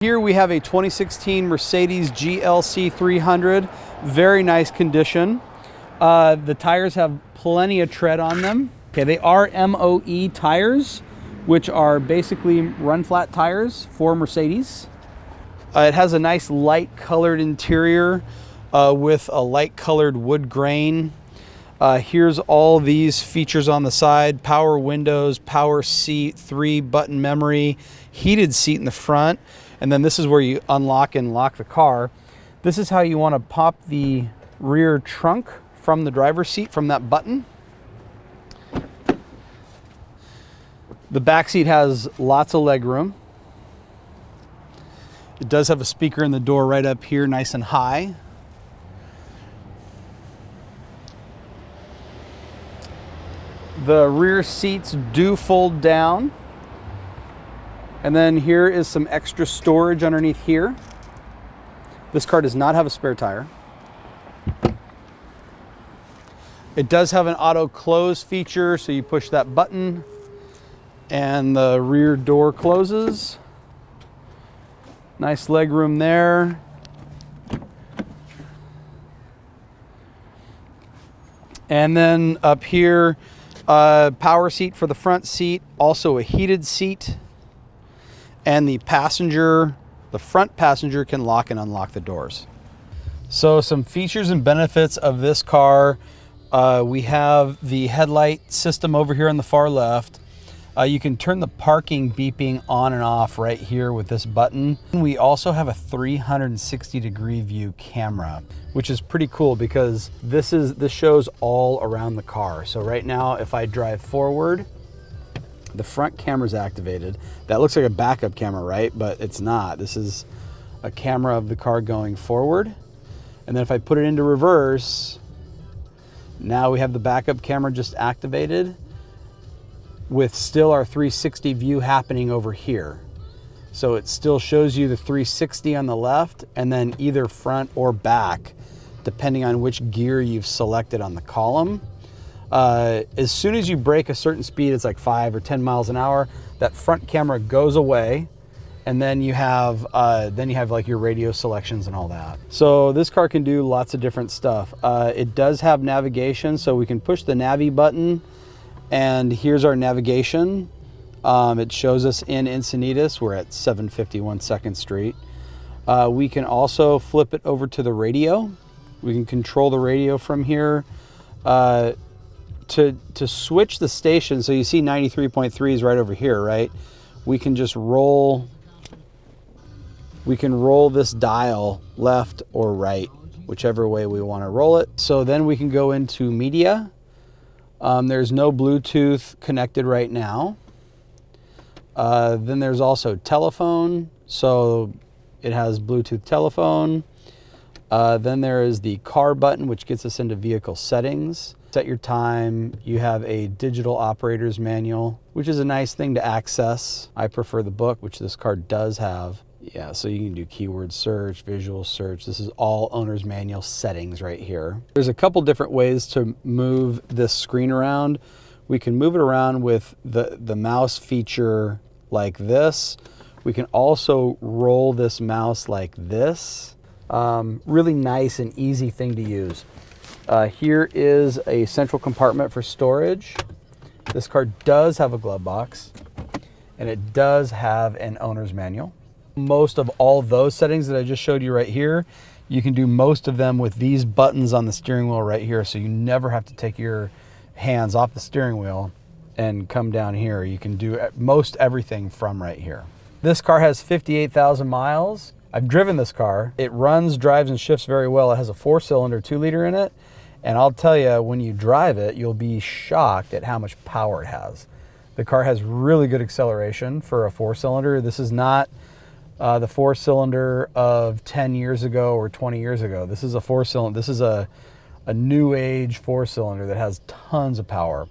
Here we have a 2016 Mercedes GLC 300, very nice condition. The tires have plenty of tread on them. Okay, they are MOE tires, which are basically run flat tires for Mercedes. It has a nice light colored interior with a light colored wood grain. Here's all these features on the side: power windows, power seat, 3-button memory, heated seat in the front. And then this is where you unlock and lock the car. This is how you want to pop the rear trunk from the driver's seat, from that button. The back seat has lots of leg room. It does have a speaker in the door right up here, nice and high. The rear seats do fold down. And then here is some extra storage underneath here. This car does not have a spare tire. It does have an auto close feature, so you push that button and the rear door closes. Nice leg room there. And then up here, power seat for the front seat, also a heated seat. And the front passenger can lock and unlock the doors. So some features and benefits of this car. We have the headlight system over here on the far left. You can turn the parking beeping on and off right here with this button. We also have a 360-degree view camera, which is pretty cool because this shows all around the car. So right now, if I drive forward, the front camera's activated. That looks like a backup camera, right? But it's not. This is a camera of the car going forward. And then if I put it into reverse, now we have the backup camera just activated with still our 360 view happening over here. So it still shows you the 360 on the left and then either front or back, depending on which gear you've selected on the column. As soon as you break a certain speed, it's like 5 or 10 miles an hour, that front camera goes away, and then you have like your radio selections and all that. So this car can do lots of different stuff. It does have navigation, so we can push the Navi button, and here's our navigation. It shows us in Encinitas. We're at 751 2nd Street. We can also flip it over to the radio. We can control the radio from here. To switch the station, so you see 93.3 is right over here, right? We can just roll this dial left or right, whichever way we want to roll it. So then we can go into media. There's no Bluetooth connected right now. Then there's also telephone, so it has Bluetooth telephone. Then there is the car button, which gets us into vehicle settings. Set your time. You have a digital operator's manual, which is a nice thing to access. I prefer the book, which this car does have. Yeah, so you can do keyword search, visual search. This is all owner's manual settings right here. There's a couple different ways to move this screen around. We can move it around with the mouse feature like this. We can also roll this mouse like this. Really nice and easy thing to use. Here is a central compartment for storage. This car does have a glove box, and it does have an owner's manual. Most of all those settings that I just showed you right here, you can do most of them with these buttons on the steering wheel right here, so you never have to take your hands off the steering wheel and come down here. You can do most everything from right here. This car has 58,000 miles. I've driven this car. It runs, drives, and shifts very well. It has a 4-cylinder 2-liter in it. And I'll tell you, when you drive it, you'll be shocked at how much power it has. The car has really good acceleration for a 4-cylinder. This is not the 4-cylinder of 10 years ago or 20 years ago. This is a 4-cylinder. This is a new age 4-cylinder that has tons of power.